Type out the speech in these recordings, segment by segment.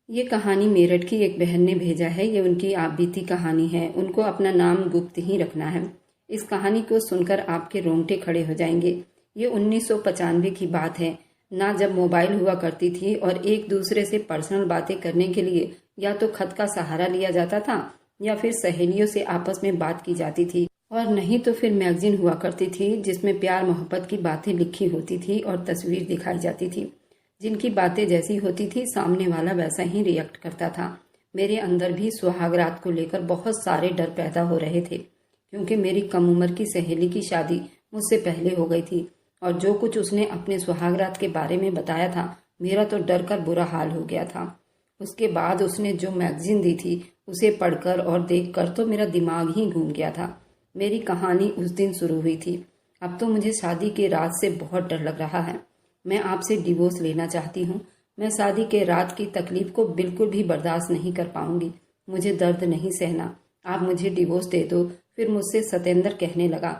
ये कहानी मेरठ की एक बहन ने भेजा है। ये उनकी आप बीती कहानी है। उनको अपना नाम गुप्त ही रखना है। इस कहानी को सुनकर आपके रोंगटे खड़े हो जाएंगे। ये 1995 की बात है ना, जब मोबाइल हुआ करती थी और एक दूसरे से पर्सनल बातें करने के लिए या तो खत का सहारा लिया जाता था या फिर सहेलियों से आपस में बात की जाती थी, और नहीं तो फिर मैगजीन हुआ करती थी जिसमें प्यार मोहब्बत की बातें लिखी होती थी और तस्वीर दिखाई जाती थी। जिनकी बातें जैसी होती थी सामने वाला वैसा ही रिएक्ट करता था। मेरे अंदर भी सुहागरात को लेकर बहुत सारे डर पैदा हो रहे थे, क्योंकि मेरी कम उम्र की सहेली की शादी मुझसे पहले हो गई थी और जो कुछ उसने अपने सुहागरात के बारे में बताया था, मेरा तो डर कर बुरा हाल हो गया था। उसके बाद उसने जो मैगजीन दी थी उसे पढ़कर और देखकर तो मेरा दिमाग ही घूम गया था। मेरी कहानी उस दिन शुरू हुई थी। अब तो मुझे शादी के रात से बहुत डर लग रहा है। मैं आपसे डिवोर्स लेना चाहती हूँ। मैं शादी के रात की तकलीफ को बिल्कुल भी बर्दाश्त नहीं कर पाऊंगी। मुझे दर्द नहीं सहना। आप मुझे डिवोर्स दे दो। फिर मुझसे सतेंद्र कहने लगा,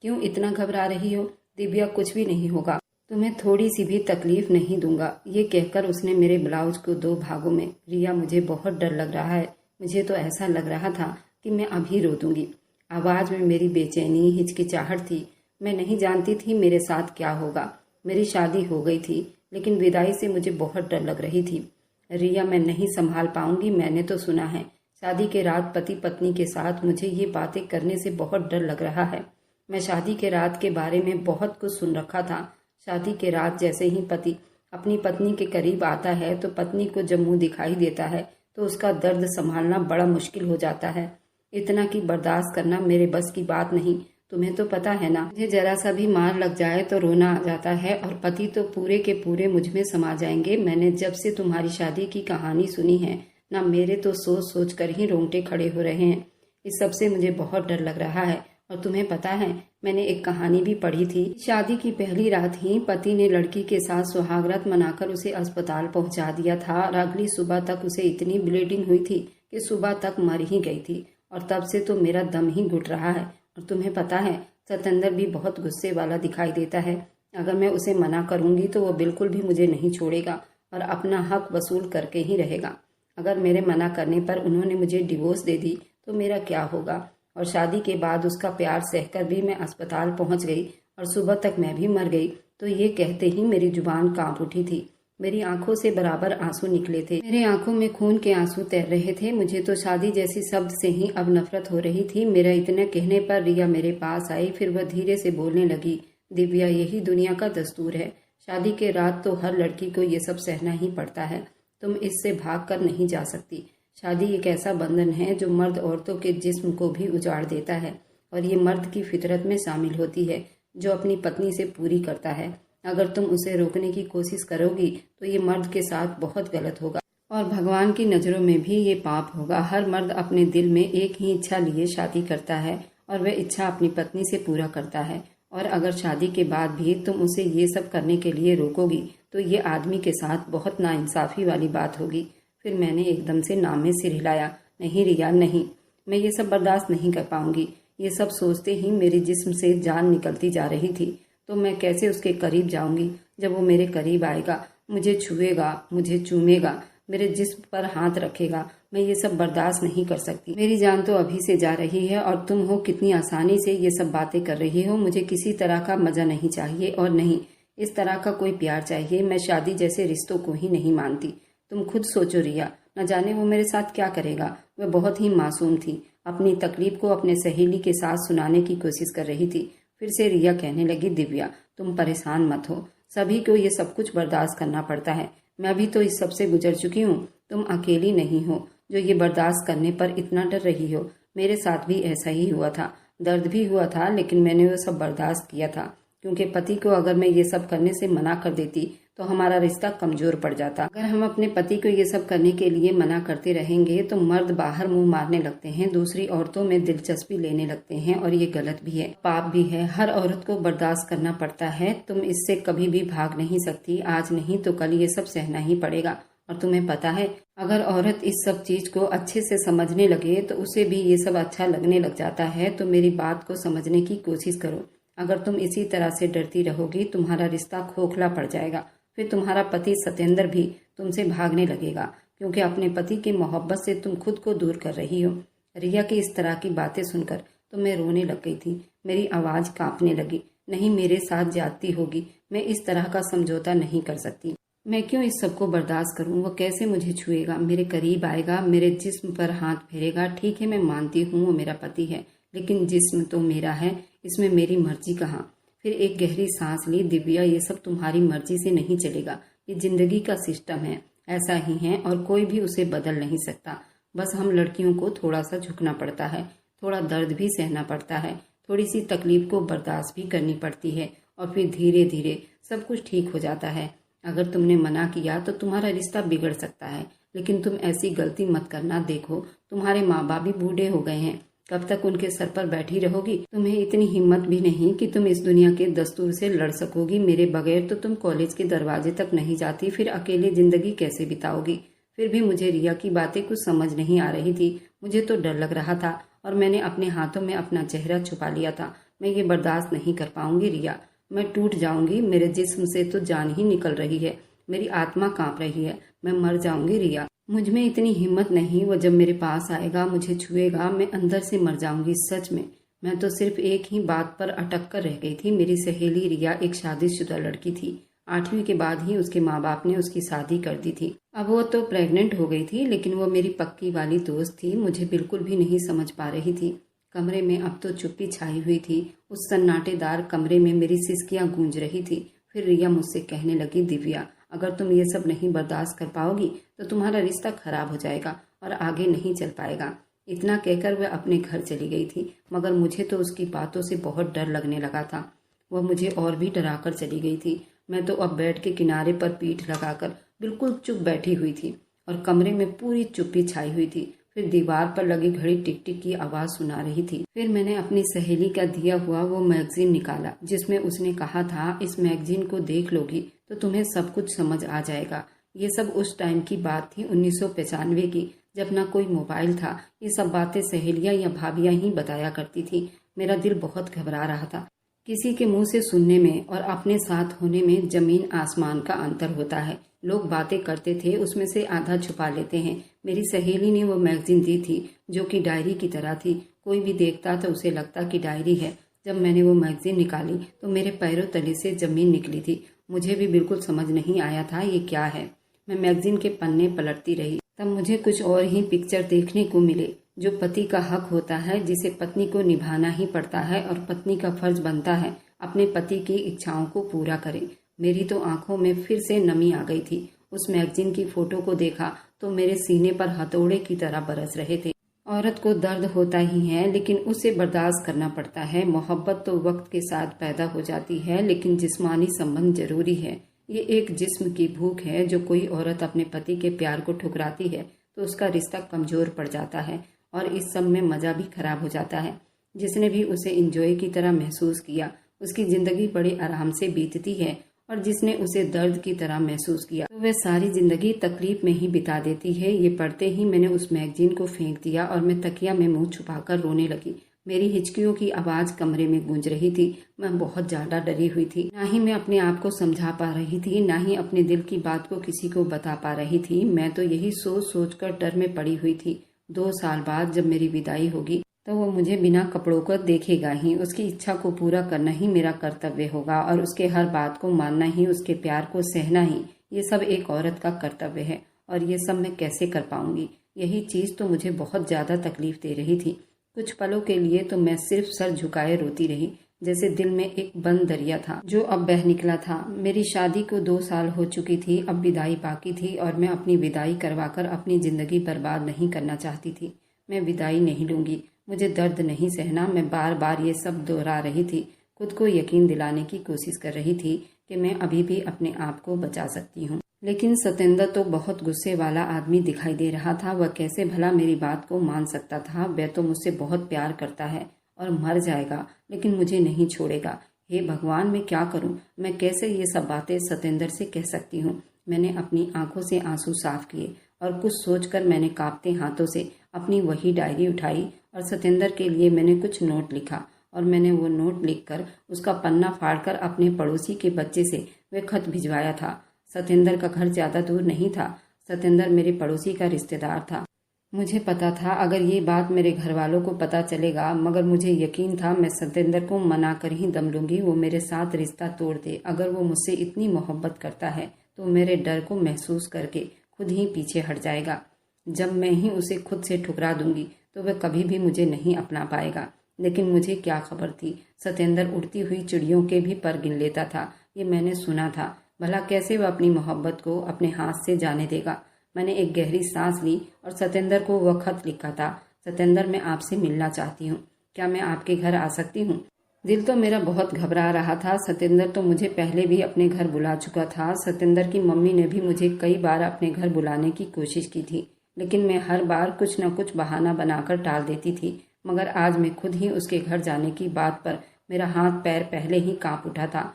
क्यों इतना घबरा रही हो दिव्या, कुछ भी नहीं होगा, तुम्हें थोड़ी सी भी तकलीफ नहीं दूंगा। ये कहकर उसने मेरे ब्लाउज को 2 भागों में। रिया, मुझे बहुत डर लग रहा है। मुझे तो ऐसा लग रहा था कि मैं अभी रो दूंगी। आवाज में मेरी बेचैनी, हिचकिचाहट थी। मैं नहीं जानती थी मेरे साथ क्या होगा। मेरी शादी हो गई थी, लेकिन विदाई से मुझे बहुत डर लग रही थी। रिया, मैं नहीं संभाल पाऊंगी। मैंने तो सुना है शादी के रात पति पत्नी के साथ मुझे ये बातें करने से बहुत डर लग रहा है। मैं शादी के रात के बारे में बहुत कुछ सुन रखा था। शादी के रात जैसे ही पति अपनी पत्नी के करीब आता है तो पत्नी को जब मुंह दिखाई देता है तो उसका दर्द संभालना बड़ा मुश्किल हो जाता है। इतना कि बर्दाश्त करना मेरे बस की बात नहीं। तुम्हें तो पता है ना, मुझे जरा सा भी मार लग जाए तो रोना आ जाता है और पति तो पूरे के पूरे मुझ में समा जाएंगे। मैंने जब से तुम्हारी शादी की कहानी सुनी है ना, मेरे तो सोच सोच कर ही रोंगटे खड़े हो रहे हैं। इस सब से मुझे बहुत डर लग रहा है। और तुम्हें पता है, मैंने एक कहानी भी पढ़ी थी। शादी की पहली रात ही पति ने लड़की के साथ सुहागरात मनाकर उसे अस्पताल पहुंचा दिया था और अगली सुबह तक उसे इतनी ब्लीडिंग हुई थी कि सुबह तक मर ही गई थी। और तब से तो मेरा दम ही घुट रहा है। और तुम्हें पता है, सतेंद्र भी बहुत गुस्से वाला दिखाई देता है। अगर मैं उसे मना करूंगी तो वो बिल्कुल भी मुझे नहीं छोड़ेगा और अपना हक वसूल करके ही रहेगा। अगर मेरे मना करने पर उन्होंने मुझे डिवोर्स दे दी तो मेरा क्या होगा। और शादी के बाद उसका प्यार सहकर भी मैं अस्पताल पहुंच गई और सुबह तक मैं भी मर गई, तो ये कहते ही मेरी जुबान कांप उठी थी। मेरी आंखों से बराबर आंसू निकले थे। मेरे आंखों में खून के आंसू तैर रहे थे। मुझे तो शादी जैसी शब्द से ही अब नफरत हो रही थी। मेरा इतने कहने पर रिया मेरे पास आई। फिर वह धीरे से बोलने लगी, दिव्या, यही दुनिया का दस्तूर है। शादी के रात तो हर लड़की को ये सब सहना ही पड़ता है। तुम इससे भाग कर नहीं जा सकती। शादी एक ऐसा बंधन है जो मर्द औरतों के जिस्म को भी उजाड़ देता है और ये मर्द की फितरत में शामिल होती है जो अपनी पत्नी से पूरी करता है। अगर तुम उसे रोकने की कोशिश करोगी तो ये मर्द के साथ बहुत गलत होगा और भगवान की नज़रों में भी ये पाप होगा। हर मर्द अपने दिल में एक ही इच्छा लिए शादी करता है और वह इच्छा अपनी पत्नी से पूरा करता है। और अगर शादी के बाद भी तुम उसे ये सब करने के लिए रोकोगी तो ये आदमी के साथ बहुत नाइंसाफ़ी वाली बात होगी। फिर मैंने एकदम से नाम में सिर हिलाया, नहीं रिया, नहीं, मैं ये सब बर्दाश्त नहीं कर पाऊंगी। ये सब सोचते ही मेरे जिस्म से जान निकलती जा रही थी। तो मैं कैसे उसके करीब जाऊंगी। जब वो मेरे करीब आएगा, मुझे छुएगा, मुझे चूमेगा, मेरे जिस्म पर हाथ रखेगा, मैं ये सब बर्दाश्त नहीं कर सकती। मेरी जान तो अभी से जा रही है और तुम हो कितनी आसानी से ये सब बातें कर रही हो। मुझे किसी तरह का मजा नहीं चाहिए और नहीं इस तरह का कोई प्यार चाहिए। मैं शादी जैसे रिश्तों को ही नहीं मानती। तुम खुद सोचो रिया, न जाने वो मेरे साथ क्या करेगा। वह बहुत ही मासूम थी। अपनी तकलीफ को अपने सहेली के साथ सुनाने की कोशिश कर रही थी। फिर से रिया कहने लगी, दिव्या, तुम परेशान मत हो। सभी को ये सब कुछ बर्दाश्त करना पड़ता है। मैं भी तो इस सब से गुजर चुकी हूँ। तुम अकेली नहीं हो जो ये बर्दाश्त करने पर इतना डर रही हो। मेरे साथ भी ऐसा ही हुआ था। दर्द भी हुआ था, लेकिन मैंने वो सब बर्दाश्त किया था, क्योंकि पति को अगर मैं ये सब करने से मना कर देती तो हमारा रिश्ता कमजोर पड़ जाता। अगर हम अपने पति को ये सब करने के लिए मना करते रहेंगे तो मर्द बाहर मुंह मारने लगते हैं, दूसरी औरतों में दिलचस्पी लेने लगते हैं और ये गलत भी है, पाप भी है। हर औरत को बर्दाश्त करना पड़ता है। तुम इससे कभी भी भाग नहीं सकती। आज नहीं तो कल ये सब सहना ही पड़ेगा। और तुम्हें पता है, अगर औरत इस सब चीज को अच्छे से समझने लगे तो उसे भी ये सब अच्छा लगने लग जाता है। तो मेरी बात को समझने की कोशिश करो। अगर तुम इसी तरह से डरती रहोगी, तुम्हारा रिश्ता खोखला पड़ जाएगा। फिर तुम्हारा पति सतेंद्र भी तुमसे भागने लगेगा, क्योंकि अपने पति की मोहब्बत से तुम खुद को दूर कर रही हो। रिया की इस तरह की बातें सुनकर तो मैं रोने लग गई थी। मेरी आवाज़ कांपने लगी। नहीं, मेरे साथ ज्यादती होगी। मैं इस तरह का समझौता नहीं कर सकती। मैं क्यों इस सब को बर्दाश्त करूं? वो कैसे मुझे छुएगा, मेरे करीब आएगा, मेरे जिस्म पर हाथ फेरेगा? ठीक है, मैं मानती हूँ वो मेरा पति है, लेकिन जिस्म तो मेरा है, इसमें मेरी मर्जी कहाँ? फिर एक गहरी सांस ली। दिव्या, ये सब तुम्हारी मर्जी से नहीं चलेगा। ये जिंदगी का सिस्टम है, ऐसा ही है और कोई भी उसे बदल नहीं सकता। बस हम लड़कियों को थोड़ा सा झुकना पड़ता है, थोड़ा दर्द भी सहना पड़ता है, थोड़ी सी तकलीफ को बर्दाश्त भी करनी पड़ती है और फिर धीरे धीरे सब कुछ ठीक हो जाता है। अगर तुमने मना किया तो तुम्हारा रिश्ता बिगड़ सकता है, लेकिन तुम ऐसी गलती मत करना। देखो, तुम्हारे माँ बाप भी बूढ़े हो गए हैं, कब तक उनके सर पर बैठी रहोगी? तुम्हें इतनी हिम्मत भी नहीं कि तुम इस दुनिया के दस्तूर से लड़ सकोगी। मेरे बगैर तो तुम कॉलेज के दरवाजे तक नहीं जाती, फिर अकेले जिंदगी कैसे बिताओगी? फिर भी मुझे रिया की बातें कुछ समझ नहीं आ रही थी। मुझे तो डर लग रहा था और मैंने अपने हाथों में अपना चेहरा छुपा लिया था। मैं ये बर्दाश्त नहीं कर पाऊंगी रिया, मैं टूट जाऊंगी। मेरे जिस्म से तो जान ही निकल रही है, मेरी आत्मा कांप रही है, मैं मर जाऊंगी रिया। मुझ में इतनी हिम्मत नहीं। वो जब मेरे पास आएगा, मुझे छुएगा, मैं अंदर से मर जाऊंगी सच में। मैं तो सिर्फ एक ही बात पर अटक कर रह गई थी। मेरी सहेली रिया एक शादीशुदा लड़की थी। 8वीं के बाद ही उसके माँ बाप ने उसकी शादी कर दी थी। अब वो तो प्रेग्नेंट हो गई थी, लेकिन वो मेरी पक्की वाली दोस्त थी। मुझे बिल्कुल भी नहीं समझ पा रही थी। कमरे में अब तो चुप्पी छाई हुई थी। उस सन्नाटेदार कमरे में मेरी सिसकियां गूंज रही थी। फिर रिया मुझसे कहने लगी, दिव्या, अगर तुम ये सब नहीं बर्दाश्त कर पाओगी तो तुम्हारा रिश्ता खराब हो जाएगा और आगे नहीं चल पाएगा। इतना कहकर वह अपने घर चली गई थी, मगर मुझे तो उसकी बातों से बहुत डर लगने लगा था। वह मुझे और भी डरा कर चली गई थी। मैं तो अब बेड के किनारे पर पीठ लगाकर बिल्कुल चुप बैठी हुई थी और कमरे में पूरी चुप्पी छाई हुई थी। फिर दीवार पर लगी घड़ी टिक टिक की आवाज सुना रही थी। फिर मैंने अपनी सहेली का दिया हुआ वो मैगजीन निकाला जिसमें उसने कहा था, इस मैगजीन को देख लोगी तो तुम्हें सब कुछ समझ आ जाएगा। ये सब उस टाइम की बात थी, 1995 की, जब ना कोई मोबाइल था। ये सब बातें सहेलियां या भाभियां ही बताया करती थी। मेरा दिल बहुत घबरा रहा था। किसी के मुंह से सुनने में और अपने साथ होने में जमीन आसमान का अंतर होता है। लोग बातें करते थे, उसमें से आधा छुपा लेते हैं। मेरी सहेली ने वो मैगजीन दी थी जो कि डायरी की तरह थी। कोई भी देखता तो उसे लगता कि डायरी है। जब मैंने वो मैगजीन निकाली तो मेरे पैरों तले से जमीन निकली थी। मुझे भी बिल्कुल समझ नहीं आया था ये क्या है। मैं मैगजीन के पन्ने पलटती रही। तब मुझे कुछ और ही पिक्चर देखने को मिले। जो पति का हक होता है, जिसे पत्नी को निभाना ही पड़ता है और पत्नी का फर्ज बनता है अपने पति की इच्छाओं को पूरा करे। मेरी तो आंखों में फिर से नमी आ गई थी। उस मैगजीन की फोटो को देखा तो मेरे सीने पर हथौड़े की तरह बरस रहे थे। औरत को दर्द होता ही है, लेकिन उसे बर्दाश्त करना पड़ता है। मोहब्बत तो वक्त के साथ पैदा हो जाती है, लेकिन जिस्मानी संबंध जरूरी है। ये एक जिस्म की भूख है। जो कोई औरत अपने पति के प्यार को ठुकराती है तो उसका रिश्ता कमजोर पड़ जाता है और इस सब में मजा भी खराब हो जाता है। जिसने भी उसे इंजॉय की तरह महसूस किया, उसकी जिंदगी बड़े आराम से बीतती है, और जिसने उसे दर्द की तरह महसूस किया तो वह सारी जिंदगी तकलीफ में ही बिता देती है। ये पढ़ते ही मैंने उस मैगजीन को फेंक दिया और मैं तकिया में मुंह छुपाकर रोने लगी। मेरी हिचकियों की आवाज कमरे में गूंज रही थी। मैं बहुत ज्यादा डरी हुई थी। ना ही मैं अपने आप को समझा पा रही थी, ना ही अपने दिल की बात को किसी को बता पा रही थी। मैं तो यही सोच सोच कर डर में पड़ी हुई थी। 2 साल बाद जब मेरी विदाई होगी तो वो मुझे बिना कपड़ों को देखेगा ही। उसकी इच्छा को पूरा करना ही मेरा कर्तव्य होगा और उसके हर बात को मानना ही, उसके प्यार को सहना ही, ये सब एक औरत का कर्तव्य है। और ये सब मैं कैसे कर पाऊंगी? यही चीज तो मुझे बहुत ज्यादा तकलीफ दे रही थी। कुछ पलों के लिए तो मैं सिर्फ सर झुकाए रोती रही, जैसे दिल में एक बंद दरिया था जो अब बह निकला था। मेरी शादी को 2 साल हो चुकी थी, अब विदाई बाकी थी और मैं अपनी विदाई करवाकर अपनी जिंदगी बर्बाद नहीं करना चाहती थी। मैं विदाई नहीं लूंगी, मुझे दर्द नहीं सहना। मैं बार बार ये सब दोहरा रही थी, खुद को यकीन दिलाने की कोशिश कर रही थी कि मैं अभी भी अपने आप को बचा सकती हूँ। लेकिन सतेंद्र तो बहुत गुस्से वाला आदमी दिखाई दे रहा था। वह कैसे भला मेरी बात को मान सकता था? वह तो मुझसे बहुत प्यार करता है और मर जाएगा, लेकिन मुझे नहीं छोड़ेगा। हे भगवान, मैं क्या करूं? मैं कैसे ये सब बातें सतेंद्र से कह सकती हूँ? मैंने अपनी आंखों से आंसू साफ किए और कुछ सोचकर मैंने कांपते हाथों से अपनी वही डायरी उठाई और सतेंद्र के लिए मैंने कुछ नोट लिखा और मैंने वो नोट लिखकर उसका पन्ना फाड़कर अपने पड़ोसी के बच्चे से वह खत भिजवाया था। सतेंद्र का घर ज्यादा दूर नहीं था। सतेंद्र मेरे पड़ोसी का रिश्तेदार था। मुझे पता था अगर ये बात मेरे घर वालों को पता चलेगा, मगर मुझे यकीन था मैं सतेंद्र को मना कर ही दम लूंगी। वो मेरे साथ रिश्ता तोड़ दे। अगर वो मुझसे इतनी मोहब्बत करता है तो मेरे डर को महसूस करके खुद ही पीछे हट जाएगा। जब मैं ही उसे खुद से ठुकरा दूंगी तो वह कभी भी मुझे नहीं अपना पाएगा। लेकिन मुझे क्या खबर थी, सतेंद्र उड़ती हुई चिड़ियों के भी पर गिन लेता था। ये मैंने सुना था। भला कैसे वह अपनी मोहब्बत को अपने हाथ से जाने देगा। मैंने एक गहरी सांस ली और सतेंद्र को वह खत लिखा था। सतेंद्र, मैं आपसे मिलना चाहती हूँ। क्या मैं आपके घर आ सकती हूँ? दिल तो मेरा बहुत घबरा रहा था। सतेंद्र तो मुझे पहले भी अपने घर बुला चुका था। सतेंद्र की मम्मी ने भी मुझे कई बार अपने घर बुलाने की कोशिश की थी, लेकिन मैं हर बार कुछ न कुछ बहाना बनाकर टाल देती थी। मगर आज मैं खुद ही उसके घर जाने की बात पर मेरा हाथ पैर पहले ही कांप उठा था।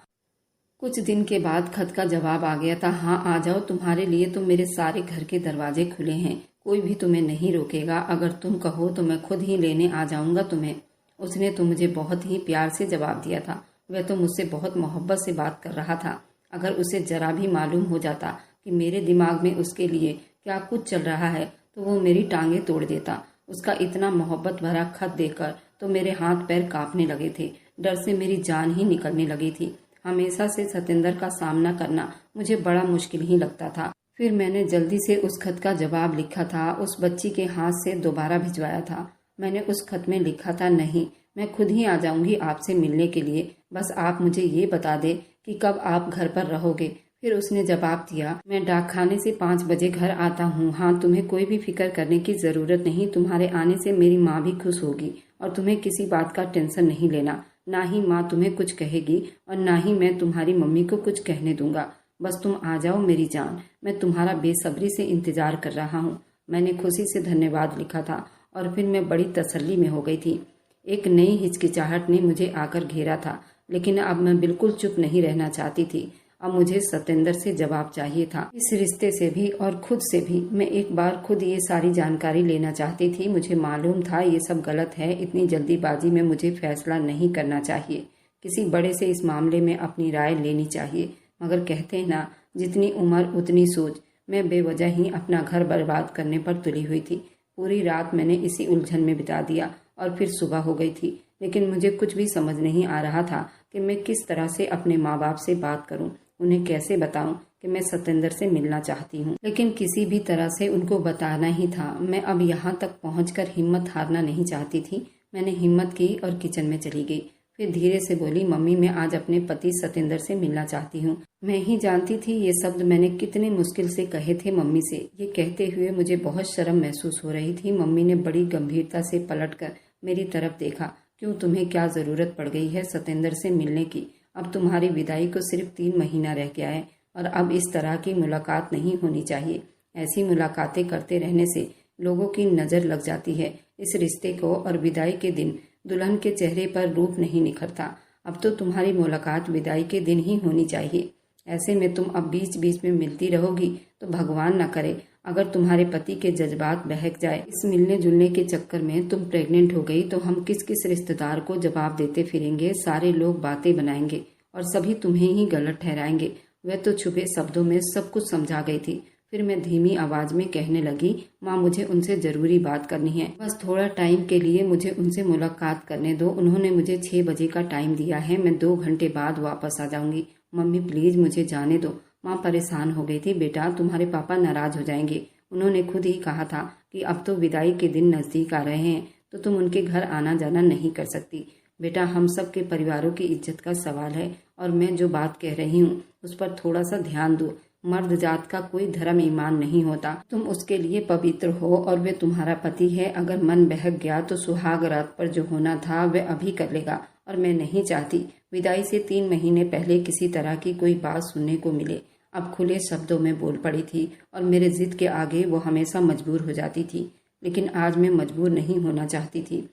कुछ दिन के बाद खत का जवाब आ गया था। हाँ, आ जाओ, तुम्हारे लिए तो मेरे सारे घर के दरवाजे खुले हैं। कोई भी तुम्हें नहीं रोकेगा। अगर तुम कहो तो मैं खुद ही लेने आ जाऊंगा तुम्हें। उसने तो मुझे बहुत ही प्यार से जवाब दिया था। वह तो मुझसे बहुत मोहब्बत से बात कर रहा था। अगर उसे जरा भी मालूम हो जाता कि मेरे दिमाग में उसके लिए क्या कुछ चल रहा है तो वो मेरी टांगें तोड़ देता। उसका इतना मोहब्बत भरा खत देखकर तो मेरे हाथ पैर कांपने लगे थे। डर से मेरी जान ही निकलने लगी थी। हमेशा से सतेंद्र का सामना करना मुझे बड़ा मुश्किल ही लगता था। फिर मैंने जल्दी से उस खत का जवाब लिखा था। उस बच्ची के हाथ से दोबारा भिजवाया था। मैंने उस खत में लिखा था, नहीं, मैं खुद ही आ जाऊंगी आपसे मिलने के लिए। बस आप मुझे ये बता दे कि कब आप घर पर रहोगे। फिर उसने जवाब दिया, मैं डाकखाने से 5 बजे घर आता हूँ। हाँ, तुम्हें कोई भी फिक्र करने की जरूरत नहीं। तुम्हारे आने से मेरी माँ भी खुश होगी और तुम्हें किसी बात का टेंशन नहीं लेना। ना ही माँ तुम्हें कुछ कहेगी और ना ही मैं तुम्हारी मम्मी को कुछ कहने दूंगा। बस तुम आ जाओ मेरी जान। मैं तुम्हारा बेसब्री से इंतजार कर रहा हूँ। मैंने खुशी से धन्यवाद लिखा था और फिर मैं बड़ी तसल्ली में हो गई थी। एक नई हिचकिचाहट ने मुझे आकर घेरा था, लेकिन अब मैं बिल्कुल चुप नहीं रहना चाहती थी। अब मुझे सतेंद्र से जवाब चाहिए था। इस रिश्ते से भी और खुद से भी। मैं एक बार खुद ये सारी जानकारी लेना चाहती थी। मुझे मालूम था ये सब गलत है। इतनी जल्दीबाजी में मुझे फैसला नहीं करना चाहिए। किसी बड़े से इस मामले में अपनी राय लेनी चाहिए। मगर कहते हैं ना, जितनी उम्र उतनी सोच। मैं बेवजह ही अपना घर बर्बाद करने पर तुली हुई थी। पूरी रात मैंने इसी उलझन में बिता दिया और फिर सुबह हो गई थी। लेकिन मुझे कुछ भी समझ नहीं आ रहा था कि मैं किस तरह से अपने माँ बाप से बात करूं। उन्हें कैसे बताऊं कि मैं सतेंद्र से मिलना चाहती हूँ। लेकिन किसी भी तरह से उनको बताना ही था। मैं अब यहाँ तक पहुँचकर हिम्मत हारना नहीं चाहती थी। मैंने हिम्मत की और किचन में चली गई। फिर धीरे से बोली, मम्मी, मैं आज अपने पति सतेंद्र से मिलना चाहती हूँ। मैं ही जानती थी ये शब्द मैंने कितने मुश्किल से कहे थे मम्मी से। ये कहते हुए मुझे बहुत शर्म महसूस हो रही थी। मम्मी ने बड़ी गंभीरता से पलटकर मेरी तरफ देखा। क्यों, तुम्हें क्या जरूरत पड़ गई है सतेंद्र से मिलने की? अब तुम्हारी विदाई को सिर्फ 3 महीना रह गया है और अब इस तरह की मुलाकात नहीं होनी चाहिए। ऐसी मुलाकातें करते रहने से लोगों की नज़र लग जाती है इस रिश्ते को और विदाई के दिन दुल्हन के चेहरे पर रूप नहीं निखरता। अब तो तुम्हारी मुलाकात विदाई के दिन ही होनी चाहिए। ऐसे में तुम अब बीच बीच में मिलती रहोगी तो भगवान न करे अगर तुम्हारे पति के जज्बात बहक जाए। इस मिलने जुलने के चक्कर में तुम प्रेग्नेंट हो गई तो हम किस किस रिश्तेदार को जवाब देते फिरेंगे। सारे लोग बातें बनाएंगे और सभी तुम्हें ही गलत ठहराएंगे। वह तो छुपे शब्दों में सब कुछ समझा गई थी। फिर मैं धीमी आवाज में कहने लगी, माँ, मुझे उनसे जरूरी बात करनी है। बस थोड़ा टाइम के लिए मुझे उनसे मुलाकात करने दो। उन्होंने मुझे 6 बजे का टाइम दिया है। मैं 2 घंटे बाद वापस आ जाऊंगी। मम्मी, प्लीज मुझे जाने दो। माँ परेशान हो गई थी। बेटा, तुम्हारे पापा नाराज हो जाएंगे। उन्होंने खुद ही कहा था कि अब तो विदाई के दिन नजदीक आ रहे हैं तो तुम उनके घर आना जाना नहीं कर सकती। बेटा, हम सब के परिवारों की इज्जत का सवाल है और मैं जो बात कह रही हूँ उस पर थोड़ा सा ध्यान दो। मर्द जात का कोई धर्म ईमान नहीं होता। तुम उसके लिए पवित्र हो और वे तुम्हारा पति है। अगर मन बहक गया तो सुहाग रात पर जो होना था वह अभी कर लेगा और मैं नहीं चाहती विदाई से 3 महीने पहले किसी तरह की कोई बात सुनने को मिले। अब खुले शब्दों में बोल पड़ी थी और मेरे जिद के आगे वो हमेशा मजबूर हो जाती थी। लेकिन आज मैं मजबूर नहीं होना चाहती थी।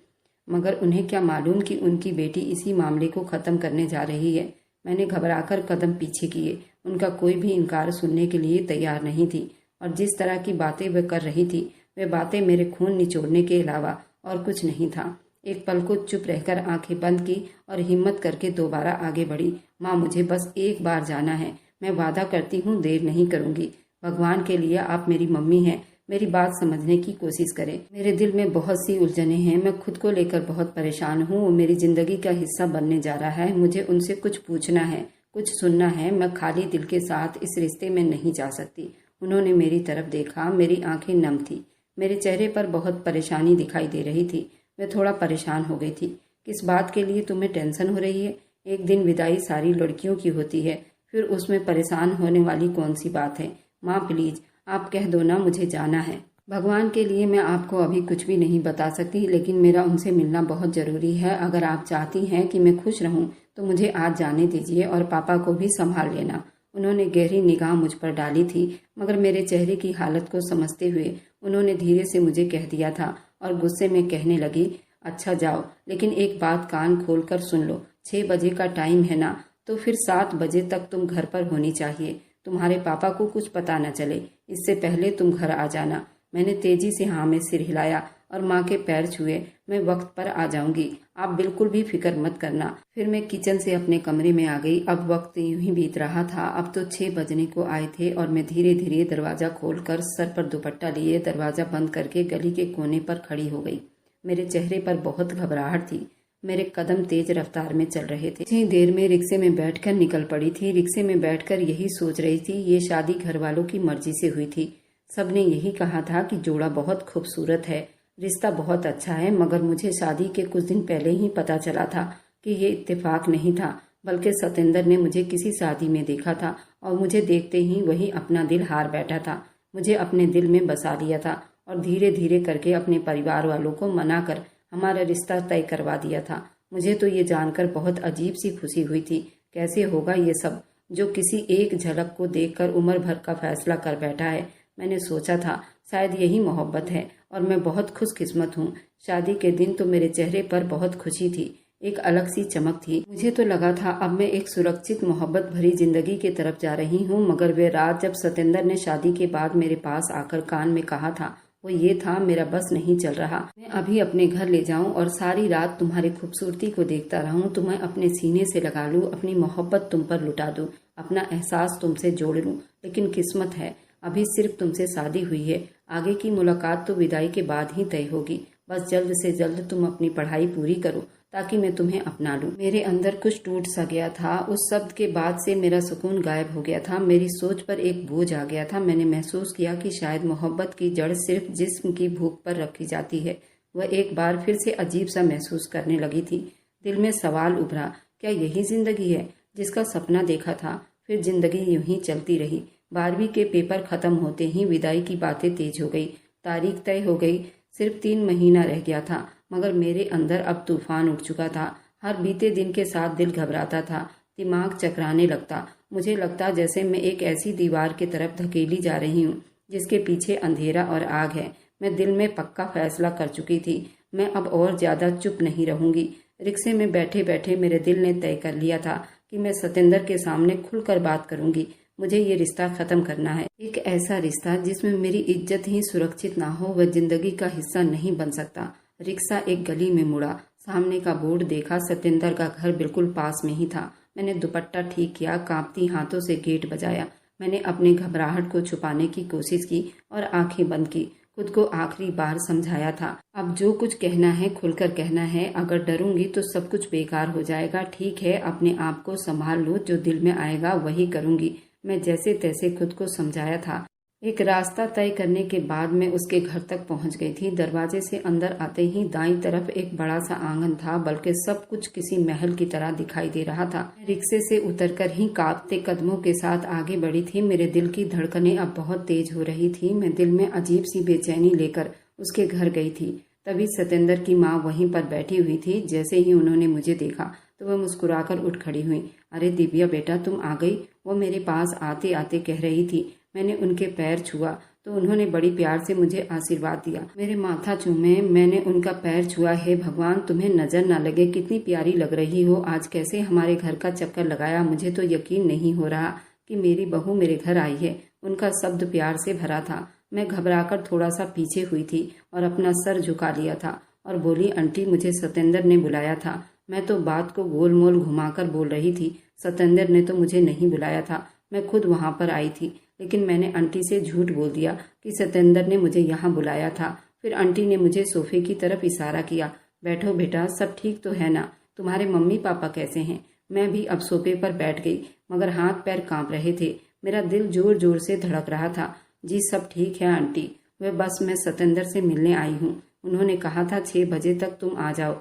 मगर उन्हें क्या मालूम कि उनकी बेटी इसी मामले को खत्म करने जा रही है। मैंने घबराकर कदम पीछे किए। उनका कोई भी इनकार सुनने के लिए तैयार नहीं थी और जिस तरह की बातें वह कर रही थी वे बातें मेरे खून निचोड़ने के अलावा और कुछ नहीं था। एक पल को चुप रहकर आंखें बंद की और हिम्मत करके दोबारा आगे बढ़ी। माँ, मुझे बस एक बार जाना है। मैं वादा करती हूँ देर नहीं करूंगी। भगवान के लिए आप मेरी मम्मी हैं, मेरी बात समझने की कोशिश करें। मेरे दिल में बहुत सी उलझनें हैं, मैं खुद को लेकर बहुत परेशान हूँ। वो मेरी जिंदगी का हिस्सा बनने जा रहा है, मुझे उनसे कुछ पूछना है, कुछ सुनना है। मैं खाली दिल के साथ इस रिश्ते में नहीं जा सकती। उन्होंने मेरी तरफ देखा, मेरी आंखें नम थी, मेरे चेहरे पर बहुत परेशानी दिखाई दे रही थी। मैं थोड़ा परेशान हो गई थी। किस बात के लिए तुम्हें टेंशन हो रही है? एक दिन विदाई सारी लड़कियों की होती है, फिर उसमें परेशान होने वाली कौन सी बात है? माँ प्लीज आप कह दो ना, मुझे जाना है। भगवान के लिए मैं आपको अभी कुछ भी नहीं बता सकती, लेकिन मेरा उनसे मिलना बहुत जरूरी है। अगर आप चाहती हैं कि मैं खुश रहूं तो मुझे आज जाने दीजिए और पापा को भी संभाल लेना। उन्होंने गहरी निगाह मुझ पर डाली थी, मगर मेरे चेहरे की हालत को समझते हुए उन्होंने धीरे से मुझे कह दिया था और गुस्से में कहने लगी, अच्छा जाओ, लेकिन एक बात कान खोल कर सुन लो। 6 बजे का टाइम है ना, तो फिर 7 बजे तक तुम घर पर होनी चाहिए। तुम्हारे पापा को कुछ पता न चले, इससे पहले तुम घर आ जाना। मैंने तेजी से हाँ में सिर हिलाया और माँ के पैर छुए। मैं वक्त पर आ जाऊंगी, आप बिल्कुल भी फिक्र मत करना। फिर मैं किचन से अपने कमरे में आ गई। अब वक्त यूं ही बीत रहा था। अब तो 6 बजने को आए थे और मैं धीरे धीरे दरवाजा खोलकर सर पर दुपट्टा लिए दरवाजा बंद करके गली के कोने पर खड़ी हो गई। मेरे चेहरे पर बहुत घबराहट थी। मेरे कदम तेज रफ्तार में चल रहे थे। इतनी देर में रिक्शे में बैठकर निकल पड़ी थी। रिक्शे में बैठकर यही सोच रही थी, ये शादी घर वालों की मर्जी से हुई थी। सबने यही कहा था कि जोड़ा बहुत खूबसूरत है, रिश्ता बहुत अच्छा है, मगर मुझे शादी के कुछ दिन पहले ही पता चला था कि ये इत्तेफाक नहीं था, बल्कि सतेंद्र ने मुझे किसी शादी में देखा था और मुझे देखते ही वही अपना दिल हार बैठा था। मुझे अपने दिल में बसा लिया था और धीरे धीरे करके अपने परिवार वालों को मनाकर हमारा रिश्ता तय करवा दिया था। मुझे तो ये जानकर बहुत अजीब सी खुशी हुई थी। कैसे होगा ये सब, जो किसी एक झलक को देखकर उम्र भर का फैसला कर बैठा है। मैंने सोचा था शायद यही मोहब्बत है और मैं बहुत खुशकिस्मत हूँ। शादी के दिन तो मेरे चेहरे पर बहुत खुशी थी, एक अलग सी चमक थी। मुझे तो लगा था अब मैं एक सुरक्षित मोहब्बत भरी जिंदगी की तरफ जा रही हूँ, मगर वे रात जब सतेंद्र ने शादी के बाद मेरे पास आकर कान में कहा था, वो ये था, मेरा बस नहीं चल रहा। मैं अभी अपने घर ले जाऊं और सारी रात तुम्हारी खूबसूरती को देखता रहूं, तुम्हें अपने सीने से लगा लूं, अपनी मोहब्बत तुम पर लुटा दूं, अपना एहसास तुमसे जोड़ लूं। लेकिन किस्मत है, अभी सिर्फ तुमसे शादी हुई है, आगे की मुलाकात तो विदाई के बाद ही तय होगी। बस जल्द से जल्द तुम अपनी पढ़ाई पूरी करो ताकि मैं तुम्हें अपना लूं। मेरे अंदर कुछ टूट सा गया था। उस शब्द के बाद से मेरा सुकून गायब हो गया था। मेरी सोच पर एक बोझ आ गया था। मैंने महसूस किया कि शायद मोहब्बत की जड़ सिर्फ जिस्म की भूख पर रखी जाती है। वह एक बार फिर से अजीब सा महसूस करने लगी थी। दिल में सवाल उभरा, क्या यही जिंदगी है जिसका सपना देखा था? फिर जिंदगी यूं ही चलती रही। 12वीं के पेपर खत्म होते ही विदाई की बातें तेज हो गई। तारीख तय हो गई, सिर्फ 3 महीना रह गया था, मगर मेरे अंदर अब तूफान उठ चुका था। हर बीते दिन के साथ दिल घबराता था, दिमाग चकराने लगता। मुझे लगता जैसे मैं एक ऐसी दीवार की तरफ धकेली जा रही हूँ जिसके पीछे अंधेरा और आग है। मैं दिल में पक्का फैसला कर चुकी थी, मैं अब और ज्यादा चुप नहीं रहूंगी। रिक्शे में बैठे बैठे मेरे दिल ने तय कर लिया था कि मैं सतेंद्र के सामने खुलकर बात करूंगी। मुझे ये रिश्ता खत्म करना है। एक ऐसा रिश्ता जिसमें मेरी इज्जत ही सुरक्षित ना हो, वह जिंदगी का हिस्सा नहीं बन सकता। रिक्शा एक गली में मुड़ा, सामने का बोर्ड देखा। सतेंद्र का घर बिल्कुल पास में ही था। मैंने दुपट्टा ठीक किया, कांपती हाथों से गेट बजाया। मैंने अपनी घबराहट को छुपाने की कोशिश की और आंखें बंद की। खुद को आखिरी बार समझाया था, अब जो कुछ कहना है खुलकर कहना है। अगर डरूंगी तो सब कुछ बेकार हो जाएगा। ठीक है, अपने आप को संभाल लो, जो दिल में आएगा वही करूंगी। मैं जैसे तैसे खुद को समझाया था। एक रास्ता तय करने के बाद मैं उसके घर तक पहुंच गई थी। दरवाजे से अंदर आते ही दाईं तरफ एक बड़ा सा आंगन था, बल्कि सब कुछ किसी महल की तरह दिखाई दे रहा था। रिक्शे से उतरकर ही कांपते कदमों के साथ आगे बढ़ी थी। मेरे दिल की धड़कनें अब बहुत तेज हो रही थी। मैं दिल में अजीब सी बेचैनी लेकर उसके घर गई थी। तभी सतेंद्र की माँ वहीं पर बैठी हुई थी। जैसे ही उन्होंने मुझे देखा तो वह मुस्कुराकर उठ खड़ी हुई। अरे दिव्या बेटा, तुम आ गई, वो मेरे पास आते आते कह रही थी। मैंने उनके पैर छुआ तो उन्होंने बड़ी प्यार से मुझे आशीर्वाद दिया। मेरे माथा चूमे मैंने उनका पैर छुआ। हे भगवान, तुम्हें नजर ना लगे, कितनी प्यारी लग रही हो। आज कैसे हमारे घर का चक्कर लगाया। मुझे तो यकीन नहीं हो रहा कि मेरी बहू मेरे घर आई है। उनका शब्द प्यार से भरा था। मैं घबराकर थोड़ा सा पीछे हुई थी और अपना सर झुका लिया था और बोली, आंटी मुझे सतेंद्र ने बुलाया था। मैं तो बात को गोल मोल घुमाकर बोल रही थी। सतेंद्र ने तो मुझे नहीं बुलाया था, मैं खुद वहां पर आई थी। लेकिन मैंने आंटी से झूठ बोल दिया कि सतेंद्र ने मुझे यहाँ बुलाया था। फिर आंटी ने मुझे सोफे की तरफ इशारा किया। बैठो बेटा, सब ठीक तो है ना? तुम्हारे मम्मी पापा कैसे हैं? मैं भी अब सोफे पर बैठ गई, मगर हाथ पैर कांप रहे थे। मेरा दिल जोर जोर से धड़क रहा था। जी सब ठीक है आंटी, वह बस मैं सतेंद्र से मिलने आई हूँ। उन्होंने कहा था 6 बजे तक तुम आ जाओ।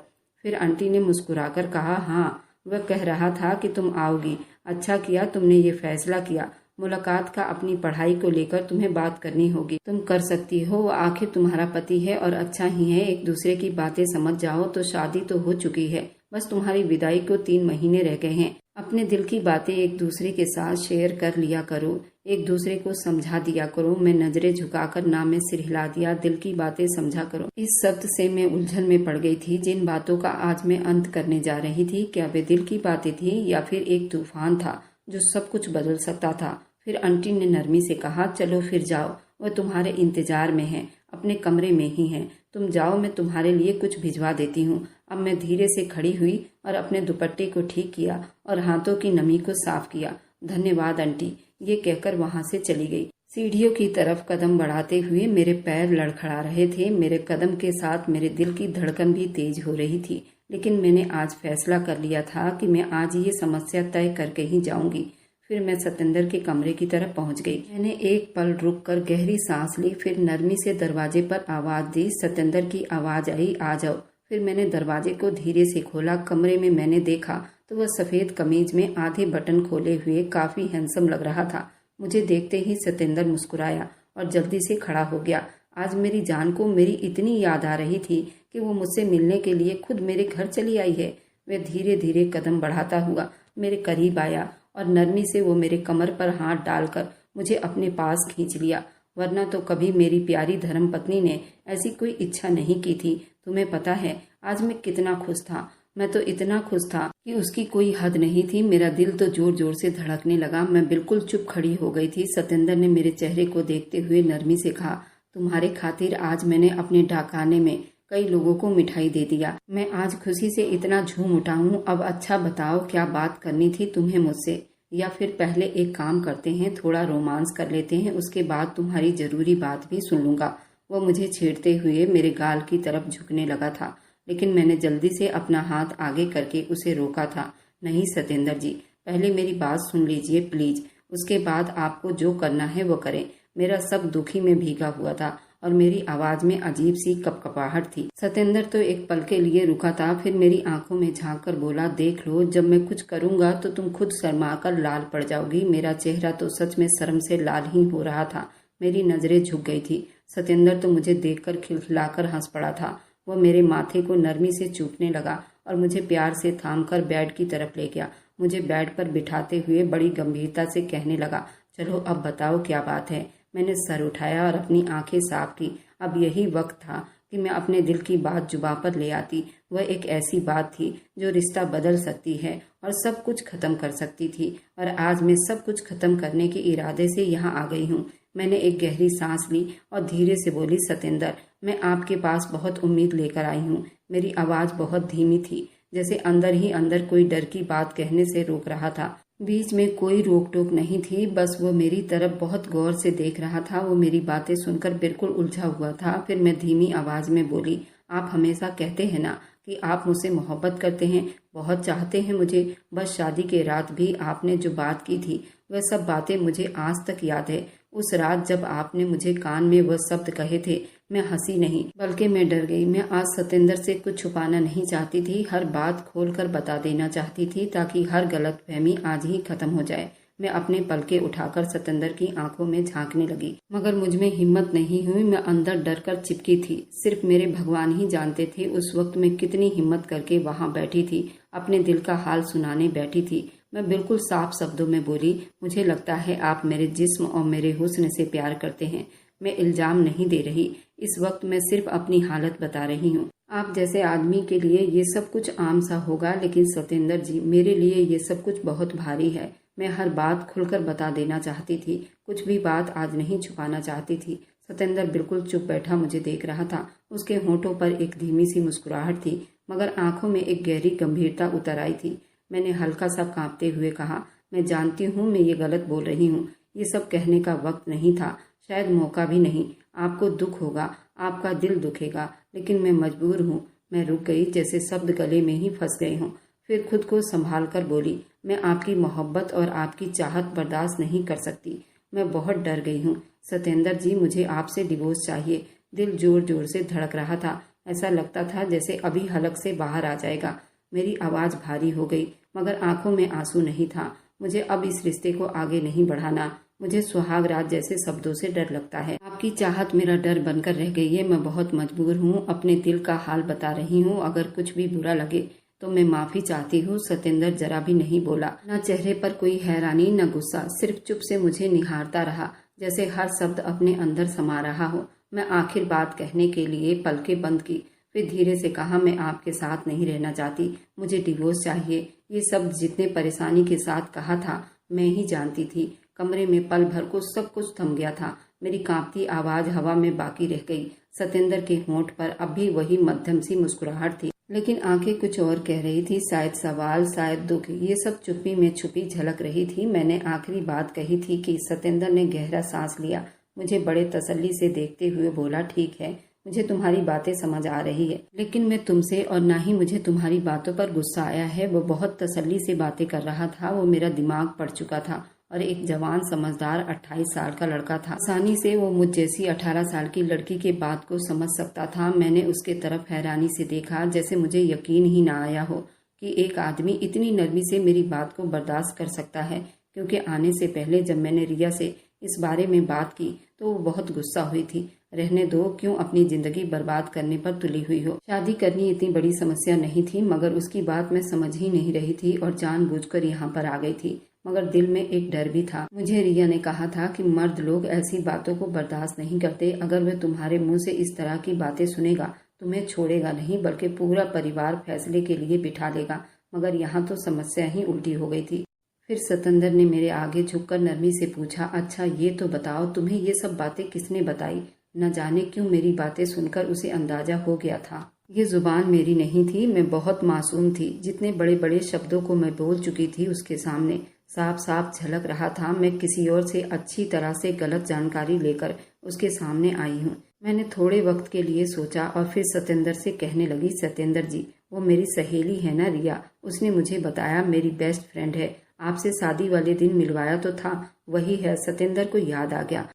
फिर आंटी ने मुस्कुराकर कहा, हाँ वह कह रहा था कि तुम आओगी। अच्छा किया तुमने ये फैसला किया। मुलाकात का अपनी पढ़ाई को लेकर तुम्हें बात करनी होगी। तुम कर सकती हो, वो आखिर तुम्हारा पति है और अच्छा ही है। एक दूसरे की बातें समझ जाओ तो शादी तो हो चुकी है, बस तुम्हारी विदाई को 3 महीने रह गए हैं। अपने दिल की बातें एक दूसरे के साथ शेयर कर लिया करो, एक दूसरे को समझा दिया करो। मैं नजरें झुकाकर ना में सिर हिला दिया, दिल की बातें समझा करो। इस शब्द से मैं उलझन में पड़ गई थी। जिन बातों का आज मैं अंत करने जा रही थी, क्या वे दिल की बातें थी या फिर एक तूफान था जो सब कुछ बदल सकता था। फिर आंटी ने नरमी से कहा, चलो फिर जाओ, वह तुम्हारे इंतजार में है, अपने कमरे में ही है। तुम जाओ, मैं तुम्हारे लिए कुछ भिजवा देती हूँ। अब मैं धीरे से खड़ी हुई और अपने दुपट्टे को ठीक किया और हाथों की नमी को साफ किया। धन्यवाद आंटी, ये कहकर वहां से चली गई। सीढ़ियों की तरफ कदम बढ़ाते हुए मेरे पैर लड़खड़ा रहे थे। मेरे कदम के साथ मेरे दिल की धड़कन भी तेज हो रही थी। लेकिन मैंने आज फैसला कर लिया था कि मैं आज ये समस्या तय करके ही जाऊंगी। फिर मैं सतेंद्र के कमरे की तरफ पहुंच गई। मैंने एक पल रुककर गहरी सांस ली, फिर नरमी से दरवाजे पर आवाज दी। सतेंद्र की आवाज आई, आ जाओ। फिर मैंने दरवाजे को धीरे से खोला। कमरे में मैंने देखा तो वह सफेद कमीज में आधे बटन खोले हुए काफी हैंडसम लग रहा था। मुझे देखते ही सतेंद्र मुस्कुराया और जल्दी से खड़ा हो गया। आज मेरी जान को मेरी इतनी याद आ रही थी कि वो मुझसे मिलने के लिए खुद मेरे घर चली आई है। वह धीरे धीरे कदम बढ़ाता हुआ मेरे करीब आया और नरमी से वो मेरे कमर पर हाथ डालकर मुझे अपने पास खींच लिया। वरना तो कभी मेरी प्यारी धर्मपत्नी ने ऐसी कोई इच्छा नहीं की थी। तुम्हें पता है आज मैं कितना खुश था। मैं तो इतना खुश था कि उसकी कोई हद नहीं थी। मेरा दिल तो जोर जोर से धड़कने लगा। मैं बिल्कुल चुप खड़ी हो गई थी। सतेंद्र ने मेरे चेहरे को देखते हुए नरमी से कहा, तुम्हारे खातिर आज मैंने अपने डाकखाने में कई लोगों को मिठाई दे दिया। मैं आज खुशी से इतना झूम उठा हूँ। अब अच्छा बताओ, क्या बात करनी थी तुम्हें मुझसे? या फिर पहले एक काम करते हैं, थोड़ा रोमांस कर लेते हैं, उसके बाद तुम्हारी जरूरी बात भी सुन लूंगा। वो मुझे छेड़ते हुए मेरे गाल की तरफ झुकने लगा था, लेकिन मैंने जल्दी से अपना हाथ आगे करके उसे रोका था। नहीं सतेंद्र जी, पहले मेरी बात सुन लीजिए प्लीज, उसके बाद आपको जो करना है वो करें। मेरा सब दुखी में भीगा हुआ था और मेरी आवाज में अजीब सी कपकपाहट थी। सतेंद्र तो एक पल के लिए रुका था, फिर मेरी आंखों में झांक कर बोला, देख लो, जब मैं कुछ करूंगा तो तुम खुद शर्मा कर लाल पड़ जाओगी। मेरा चेहरा तो सच में शर्म से लाल ही हो रहा था। मेरी नजरें झुक गई थी। सतेंद्र तो मुझे देखकर खिलखिलाकर हंस पड़ा था। वह मेरे माथे को नरमी से चूमने लगा और मुझे प्यार से थामकर बेड की तरफ ले गया। मुझे बेड पर बिठाते हुए बड़ी गंभीरता से कहने लगा, चलो अब बताओ क्या बात है। मैंने सर उठाया और अपनी आंखें साफ की। अब यही वक्त था कि मैं अपने दिल की बात जुबां पर ले आती। वह एक ऐसी बात थी जो रिश्ता बदल सकती है और सब कुछ खत्म कर सकती थी। और आज मैं सब कुछ खत्म करने के इरादे से यहाँ आ गई हूँ। मैंने एक गहरी सांस ली और धीरे से बोली, सतेंद्र, मैं आपके पास बहुत उम्मीद लेकर आई हूँ। मेरी आवाज बहुत धीमी थी, जैसे अंदर ही अंदर कोई डर की बात कहने से रोक रहा था। बीच में कोई रोक टोक नहीं थी, बस वो मेरी तरफ बहुत गौर से देख रहा था। वो मेरी बातें सुनकर बिल्कुल उलझा हुआ था। फिर मैं धीमी आवाज में बोली, आप हमेशा कहते हैं ना कि आप मुझसे मोहब्बत करते हैं, बहुत चाहते हैं मुझे। बस शादी के रात भी आपने जो बात की थी वह सब बातें मुझे आज तक याद है। उस रात जब आपने मुझे कान में वह शब्द कहे थे, मैं हंसी नहीं बल्कि मैं डर गई। मैं आज सतेंद्र से कुछ छुपाना नहीं चाहती थी, हर बात खोलकर बता देना चाहती थी ताकि हर गलतफहमी आज ही खत्म हो जाए। मैं अपने पलके उठाकर सतेंद्र की आंखों में झांकने लगी, मगर मुझमें हिम्मत नहीं हुई। मैं अंदर डर कर चिपकी थी। सिर्फ मेरे भगवान ही जानते थे उस वक्त मैं कितनी हिम्मत करके वहां बैठी थी, अपने दिल का हाल सुनाने बैठी थी। मैं बिल्कुल साफ शब्दों में बोली, मुझे लगता है आप मेरे जिस्म और मेरे हुस्न से प्यार करते हैं। मैं इल्जाम नहीं दे रही, इस वक्त मैं सिर्फ अपनी हालत बता रही हूँ। आप जैसे आदमी के लिए ये सब कुछ आम सा होगा, लेकिन सतेंद्र जी, मेरे लिए ये सब कुछ बहुत भारी है। मैं हर बात खुलकर बता देना चाहती थी, कुछ भी बात आज नहीं छुपाना चाहती थी। सतेंद्र बिल्कुल चुप बैठा मुझे देख रहा था। उसके होठों पर एक धीमी सी मुस्कुराहट थी, मगर आंखों में एक गहरी गंभीरता उतर आई थी। मैंने हल्का सा कांपते हुए कहा, मैं जानती हूँ मैं ये गलत बोल रही हूँ। ये सब कहने का वक्त नहीं था, शायद मौका भी नहीं। आपको दुख होगा, आपका दिल दुखेगा, लेकिन मैं मजबूर हूँ। मैं रुक गई, जैसे शब्द गले में ही फंस गए हों। फिर खुद को संभाल कर बोली, मैं आपकी मोहब्बत और आपकी चाहत बर्दाश्त नहीं कर सकती। मैं बहुत डर गई हूँ सत्येंद्र जी, मुझे आपसे डिवोर्स चाहिए। दिल जोर जोर से धड़क रहा था, ऐसा लगता था जैसे अभी हलक से बाहर आ जाएगा। मेरी आवाज़ भारी हो गई, मगर आंखों में आंसू नहीं था। मुझे अब इस रिश्ते को आगे नहीं बढ़ाना। मुझे सुहाग रात जैसे शब्दों से डर लगता है। आपकी चाहत मेरा डर बनकर रह गई है। मैं बहुत मजबूर हूँ, अपने दिल का हाल बता रही हूँ। अगर कुछ भी बुरा लगे तो मैं माफ़ी चाहती हूँ। सत्येंद्र जरा भी नहीं बोला, न चेहरे पर कोई हैरानी न गुस्सा, सिर्फ चुप से मुझे निहारता रहा, जैसे हर शब्द अपने अंदर समा रहा हो। मैं आखिर बात कहने के लिए पलकें बंद की, फिर धीरे से कहा, मैं आपके साथ नहीं रहना चाहती, मुझे डिवोर्स चाहिए। ये शब्द जितने परेशानी के साथ कहा था मैं ही जानती थी। कमरे में पल भर को सब कुछ थम गया था। मेरी कांपती आवाज हवा में बाकी रह गई। सत्येंद्र के होंठ पर अब भी वही मध्यम सी मुस्कुराहट थी, लेकिन आंखें कुछ और कह रही थी, शायद सवाल, शायद दुख। ये सब चुप्पी में छुपी झलक रही थी। मैंने आखिरी बात कही थी कि सत्येंद्र ने गहरा सांस लिया, मुझे बड़े तसल्ली से देखते हुए बोला, ठीक है, मुझे तुम्हारी बातें समझ आ रही है, लेकिन मैं तुमसे और ना ही मुझे तुम्हारी बातों पर गुस्सा आया है। वो बहुत तसल्ली से बातें कर रहा था। वो मेरा दिमाग पढ़ चुका था और एक जवान समझदार 28 साल का लड़का था। आसानी से वो मुझ जैसी 18 साल की लड़की के बात को समझ सकता था। मैंने उसके तरफ हैरानी से देखा, जैसे मुझे यकीन ही ना आया हो कि एक आदमी इतनी नरमी से मेरी बात को बर्दाश्त कर सकता है। क्योंकि आने से पहले जब मैंने रिया से इस बारे में बात की तो वो बहुत गुस्सा हुई थी। रहने दो, क्यों अपनी जिंदगी बर्बाद करने पर तुली हुई हो। शादी करनी इतनी बड़ी समस्या नहीं थी, मगर उसकी बात मैं समझ ही नहीं रही थी और जानबूझकर यहाँ पर आ गई थी। मगर दिल में एक डर भी था। मुझे रिया ने कहा था कि मर्द लोग ऐसी बातों को बर्दाश्त नहीं करते। अगर वह तुम्हारे मुंह से इस तरह की बातें सुनेगा तुम्हें छोड़ेगा नहीं, बल्कि पूरा परिवार फैसले के लिए बिठा लेगा। मगर यहाँ तो समस्या ही उल्टी हो गई थी। फिर सत्येंद्र ने मेरे आगे झुककर नरमी से पूछा, अच्छा ये तो बताओ, तुम्हें ये सब बातें किसने बताई? न जाने क्यों मेरी बातें सुनकर उसे अंदाजा हो गया था ये जुबान मेरी नहीं थी। मैं बहुत मासूम थी। जितने बड़े बड़े शब्दों को मैं बोल चुकी थी उसके सामने साफ साफ झलक रहा था मैं किसी और से अच्छी तरह से गलत जानकारी लेकर उसके सामने आई हूँ। मैंने थोड़े वक्त के लिए सोचा और फिर सत्येंद्र से कहने लगी, सत्येंद्र जी, वो मेरी सहेली है ना रिया, उसने मुझे बताया, मेरी बेस्ट फ्रेंड है। आपसे शादी वाले दिन मिलवाया तो था, वही है। सत्येंद्र को याद आ गया।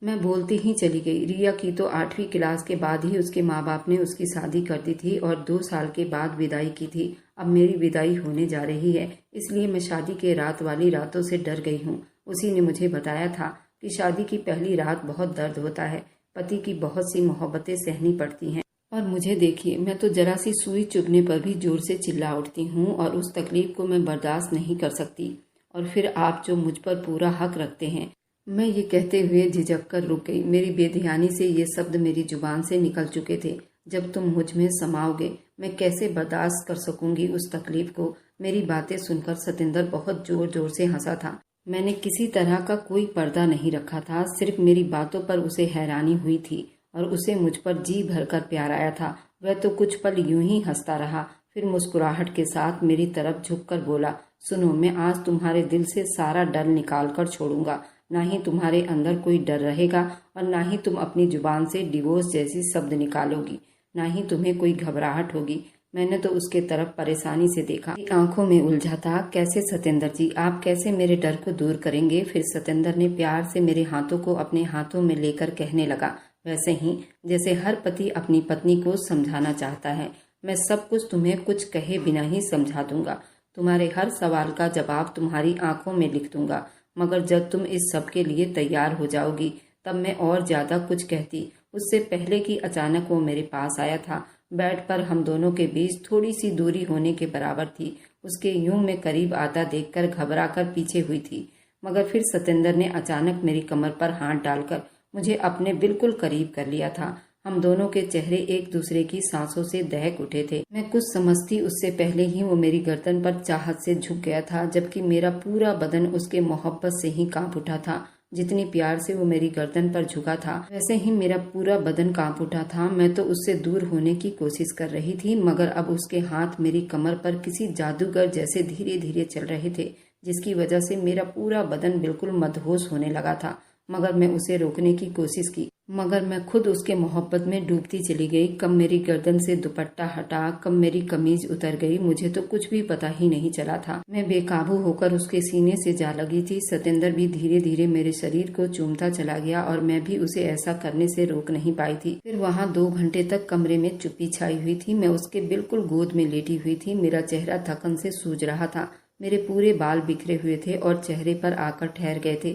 मैं बोलती ही चली गई। रिया की तो 8वीं क्लास के बाद ही उसके माँ बाप ने उसकी शादी कर दी थी और 2 साल के बाद विदाई की थी। अब मेरी विदाई होने जा रही है, इसलिए मैं शादी के रात वाली रातों से डर गई हूँ। उसी ने मुझे बताया था कि शादी की पहली रात बहुत दर्द होता है, पति की बहुत सी मोहब्बतें सहनी पड़ती हैं। और मुझे देखिए, मैं तो जरा सी सुई चुभने पर भी जोर से चिल्ला उठती हूँ और उस तकलीफ को मैं बर्दाश्त नहीं कर सकती। और फिर आप जो मुझ पर पूरा हक रखते हैं। मैं ये कहते हुए झिझक कर रुक गई। मेरी बेध्यानी से ये शब्द मेरी जुबान से निकल चुके थे। जब तुम मुझ में समाओगे मैं कैसे बर्दाश्त कर सकूंगी उस तकलीफ को। मेरी बातें सुनकर सत्येंद्र बहुत जोर जोर से हंसा था। मैंने किसी तरह का कोई पर्दा नहीं रखा था, सिर्फ मेरी बातों पर उसे हैरानी हुई थी और उसे मुझ पर जी भरकर प्यार आया था। वह तो कुछ पल यूं ही हंसता रहा, फिर मुस्कुराहट के साथ मेरी तरफ झुककर बोला, सुनो, मैं आज तुम्हारे दिल से सारा डर निकाल कर छोड़ूंगा। ना ही तुम्हारे अंदर कोई डर रहेगा और ना ही तुम अपनी जुबान से डिवोर्स जैसी शब्द निकालोगी, ना ही तुम्हें कोई घबराहट होगी। मैंने तो उसके तरफ परेशानी से देखा, आंखों में उलझा था। कैसे सत्येंद्र जी, आप कैसे मेरे डर को दूर करेंगे? फिर सत्येंद्र ने प्यार से मेरे हाथों को अपने हाथों में लेकर कहने लगा, वैसे ही जैसे हर पति अपनी पत्नी को समझाना चाहता है। मैं सब कुछ तुम्हें कुछ कहे बिना ही समझा दूंगा। तुम्हारे हर सवाल का जवाब तुम्हारी आंखों में लिख दूंगा। मगर जब तुम इस सब के लिए तैयार हो जाओगी तब मैं और ज्यादा कुछ कहती। उससे पहले कि अचानक वो मेरे पास आया था। बेड पर हम दोनों के बीच थोड़ी सी दूरी होने के बराबर थी। उसके यूं में करीब आता देखकर घबरा कर पीछे हुई थी, मगर फिर सत्येंद्र ने अचानक मेरी कमर पर हाथ डालकर मुझे अपने बिल्कुल करीब कर लिया था। हम दोनों के चेहरे एक दूसरे की सांसों से दहक उठे थे। मैं कुछ समझती उससे पहले ही वो मेरी गर्दन पर चाहत से झुक गया था, जबकि मेरा पूरा बदन उसके मोहब्बत से ही कांप उठा था। जितनी प्यार से वो मेरी गर्दन पर झुका था वैसे ही मेरा पूरा बदन कांप उठा था। मैं तो उससे दूर होने की कोशिश कर रही थी, मगर अब उसके हाथ मेरी कमर पर किसी जादूगर जैसे धीरे धीरे चल रहे थे। जिसकी वजह से मेरा पूरा बदन बिल्कुल मदहोश होने लगा था। मगर मैं उसे रोकने की कोशिश की, मगर मैं खुद उसके मोहब्बत में डूबती चली गई। कब मेरी गर्दन से दुपट्टा हटा, कब मेरी कमीज उतर गई, मुझे तो कुछ भी पता ही नहीं चला था। मैं बेकाबू होकर उसके सीने से जा लगी थी। सतेंद्र भी धीरे धीरे मेरे शरीर को चूमता चला गया और मैं भी उसे ऐसा करने से रोक नहीं पाई थी। फिर वहाँ 2 घंटे तक कमरे में चुप्पी छाई हुई थी। मैं उसके बिल्कुल गोद में लेटी हुई थी। मेरा चेहरा थकन से सूज रहा था। मेरे पूरे बाल बिखरे हुए थे और चेहरे पर आकर ठहर गए थे।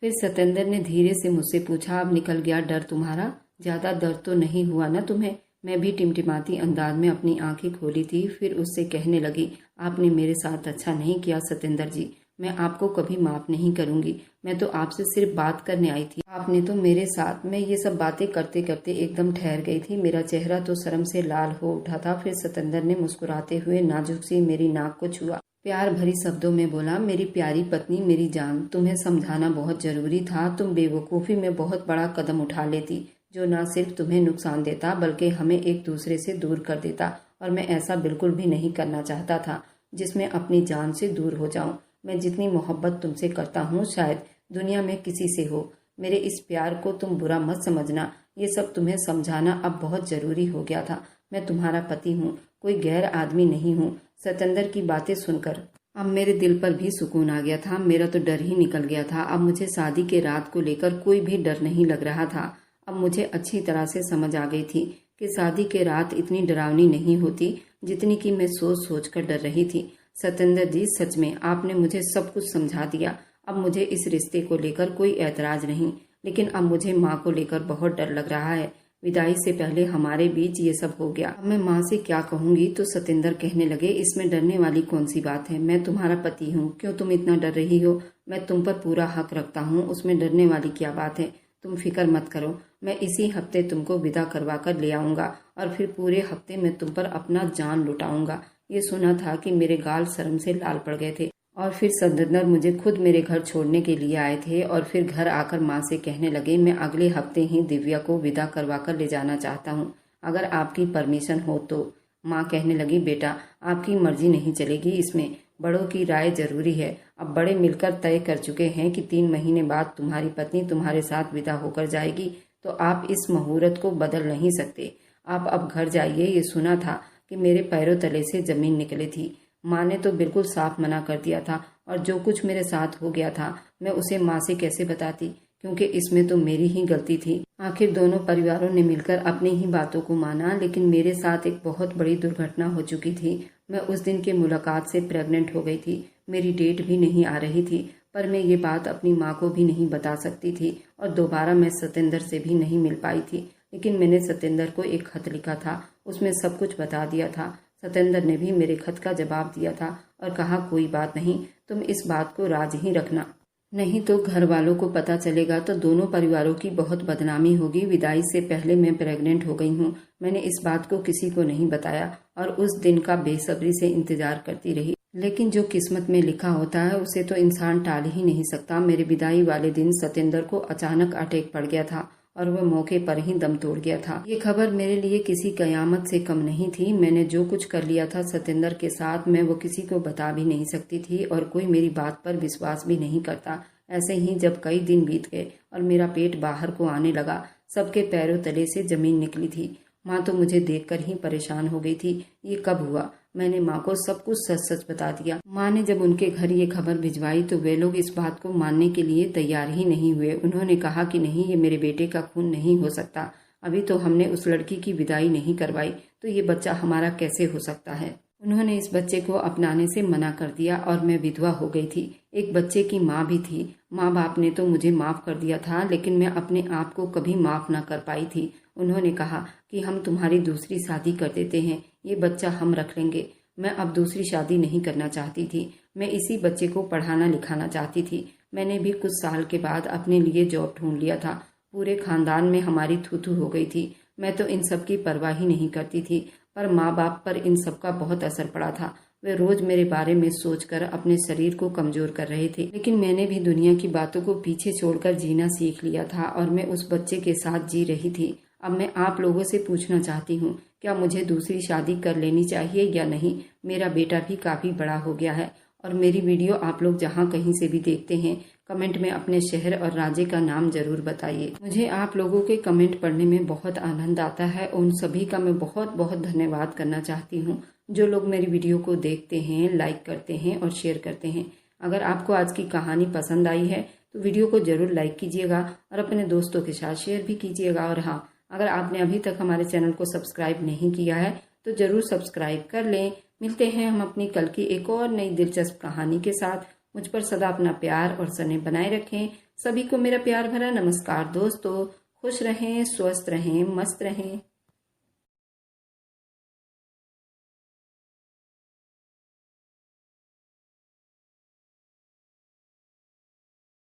फिर सतेंद्र ने धीरे से मुझसे पूछा, अब निकल गया डर तुम्हारा? ज्यादा दर्द तो नहीं हुआ ना तुम्हें? मैं भी टिमटिमाती अंदाज में अपनी आंखें खोली थी। फिर उससे कहने लगी, आपने मेरे साथ अच्छा नहीं किया सतेंद्र जी। मैं आपको कभी माफ नहीं करूंगी। मैं तो आपसे सिर्फ बात करने आई थी। आपने तो मेरे साथ। मैं ये सब बातें करते करते एकदम ठहर गई थी। मेरा चेहरा तो शर्म से लाल हो उठा था। फिर सतेंद्र ने मुस्कुराते हुए नाजुक सी मेरी नाक को छुआ, प्यार भरी शब्दों में बोला, मेरी प्यारी पत्नी, मेरी जान, तुम्हें समझाना बहुत जरूरी था। तुम बेवकूफ़ी में बहुत बड़ा कदम उठा लेती, जो न सिर्फ तुम्हें नुकसान देता बल्कि हमें एक दूसरे से दूर कर देता। और मैं ऐसा बिल्कुल भी नहीं करना चाहता था जिसमें अपनी जान से दूर हो जाऊं। मैं जितनी मोहब्बत तुमसे करता हूँ शायद दुनिया में किसी से हो। मेरे इस प्यार को तुम बुरा मत समझना। ये सब तुम्हें समझाना अब बहुत जरूरी हो गया था। मैं तुम्हारा पति हूँ, कोई गैर आदमी नहीं हूँ। सतेंद्र की बातें सुनकर अब मेरे दिल पर भी सुकून आ गया था। मेरा तो डर ही निकल गया था। अब मुझे शादी के रात को लेकर कोई भी डर नहीं लग रहा था। अब मुझे अच्छी तरह से समझ आ गई थी कि शादी के रात इतनी डरावनी नहीं होती जितनी कि मैं सोच सोच कर डर रही थी। सतेंद्र जी, सच में आपने मुझे सब कुछ समझा दिया। अब मुझे इस रिश्ते को लेकर कोई ऐतराज नहीं, लेकिन अब मुझे माँ को लेकर बहुत डर लग रहा है। विदाई से पहले हमारे बीच ये सब हो गया। अब मैं माँ से क्या कहूँगी? तो सतेंद्र कहने लगे, इसमें डरने वाली कौन सी बात है? मैं तुम्हारा पति हूँ, क्यों तुम इतना डर रही हो? मैं तुम पर पूरा हक रखता हूँ, उसमें डरने वाली क्या बात है? तुम फिक्र मत करो, मैं इसी हफ्ते तुमको विदा करवा कर ले आऊंगा और फिर पूरे हफ्ते में तुम पर अपना जान लुटाऊंगा। ये सुना था कि मेरे गाल शर्म से लाल पड़ गए थे और फिर सतेंद्र मुझे खुद मेरे घर छोड़ने के लिए आए थे और फिर घर आकर माँ से कहने लगे, मैं अगले हफ्ते ही दिव्या को विदा करवा कर ले जाना चाहता हूँ, अगर आपकी परमिशन हो तो। माँ कहने लगी, बेटा आपकी मर्जी नहीं चलेगी इसमें, बड़ों की राय जरूरी है। अब बड़े मिलकर तय कर चुके हैं कि 3 महीने बाद तुम्हारी पत्नी तुम्हारे साथ विदा होकर जाएगी, तो आप इस मुहूर्त को बदल नहीं सकते। आप अब घर जाइए। ये सुना था कि मेरे पैरों तले से जमीन निकली थी। माँ ने तो बिल्कुल साफ मना कर दिया था और जो कुछ मेरे साथ हो गया था मैं उसे माँ से कैसे बताती, क्योंकि इसमें तो मेरी ही गलती थी। आखिर दोनों परिवारों ने मिलकर अपनी ही बातों को माना, लेकिन मेरे साथ एक बहुत बड़ी दुर्घटना हो चुकी थी। मैं उस दिन की मुलाकात से प्रेग्नेंट हो गई थी। मेरी डेट भी नहीं आ रही थी, पर मैं ये बात अपनी माँ को भी नहीं बता सकती थी और दोबारा मैं सतेंद्र से भी नहीं मिल पाई थी। लेकिन मैंने सतेंद्र को एक खत लिखा था, उसमें सब कुछ बता दिया था। सतेंद्र ने भी मेरे खत का जवाब दिया था और कहा, कोई बात नहीं, तुम इस बात को राज ही रखना, नहीं तो घर वालों को पता चलेगा तो दोनों परिवारों की बहुत बदनामी होगी। विदाई से पहले मैं प्रेग्नेंट हो गई हूँ। मैंने इस बात को किसी को नहीं बताया और उस दिन का बेसब्री से इंतजार करती रही, लेकिन जो किस्मत में लिखा होता है उसे तो इंसान टाल ही नहीं सकता। मेरे विदाई वाले दिन सतेंद्र को अचानक अटैक पड़ गया था और वह मौके पर ही दम तोड़ गया था। ये खबर मेरे लिए किसी कयामत से कम नहीं थी। मैंने जो कुछ कर लिया था सतेंद्र के साथ, मैं वो किसी को बता भी नहीं सकती थी और कोई मेरी बात पर विश्वास भी नहीं करता। ऐसे ही जब कई दिन बीत गए और मेरा पेट बाहर को आने लगा, सबके पैरों तले से जमीन निकली थी। माँ तो मुझे देखकर ही परेशान हो गई थी। ये कब हुआ? मैंने माँ को सब कुछ सच सच बता दिया। माँ ने जब उनके घर ये खबर भिजवाई तो वे लोग इस बात को मानने के लिए तैयार ही नहीं हुए। उन्होंने कहा कि नहीं, ये मेरे बेटे का खून नहीं हो सकता। अभी तो हमने उस लड़की की विदाई नहीं करवाई, तो ये बच्चा हमारा कैसे हो सकता है। उन्होंने इस बच्चे को अपनाने से मना कर दिया और मैं विधवा हो गई थी। एक बच्चे की माँ भी थी। माँ बाप ने तो मुझे माफ कर दिया था, लेकिन मैं अपने आप को कभी माफ न कर पाई थी। उन्होंने कहा कि हम तुम्हारी दूसरी शादी कर देते हैं, ये बच्चा हम रख लेंगे। मैं अब दूसरी शादी नहीं करना चाहती थी। मैं इसी बच्चे को पढ़ाना लिखाना चाहती थी। मैंने भी कुछ साल के बाद अपने लिए जॉब ढूंढ लिया था। पूरे खानदान में हमारी थू-थू हो गई थी। मैं तो इन सब की परवाह ही नहीं करती थी, पर माँ बाप पर इन सब का बहुत असर पड़ा था। वे रोज मेरे बारे में सोचकर अपने शरीर को कमजोर कर रहे थे, लेकिन मैंने भी दुनिया की बातों को पीछे छोड़कर जीना सीख लिया था और मैं उस बच्चे के साथ जी रही थी। अब मैं आप लोगों से पूछना चाहती हूँ, क्या मुझे दूसरी शादी कर लेनी चाहिए या नहीं? मेरा बेटा भी काफी बड़ा हो गया है और मेरी वीडियो आप लोग जहाँ कहीं से भी देखते हैं, कमेंट में अपने शहर और राज्य का नाम जरूर बताइए। मुझे आप लोगों के कमेंट पढ़ने में बहुत आनंद आता है। उन सभी का मैं बहुत बहुत धन्यवाद करना चाहती हूँ जो लोग मेरी वीडियो को देखते हैं, लाइक करते हैं और शेयर करते हैं। अगर आपको आज की कहानी पसंद आई है तो वीडियो को जरूर लाइक कीजिएगा और अपने दोस्तों के साथ शेयर भी कीजिएगा। और हाँ, अगर आपने अभी तक हमारे चैनल को सब्सक्राइब नहीं किया है तो जरूर सब्सक्राइब कर लें। मिलते हैं हम अपनी कल की एक और नई दिलचस्प कहानी के साथ। मुझ पर सदा अपना प्यार और स्नेह बनाए रखें। सभी को मेरा प्यार भरा नमस्कार दोस्तों। खुश रहें, स्वस्थ रहें, मस्त रहें।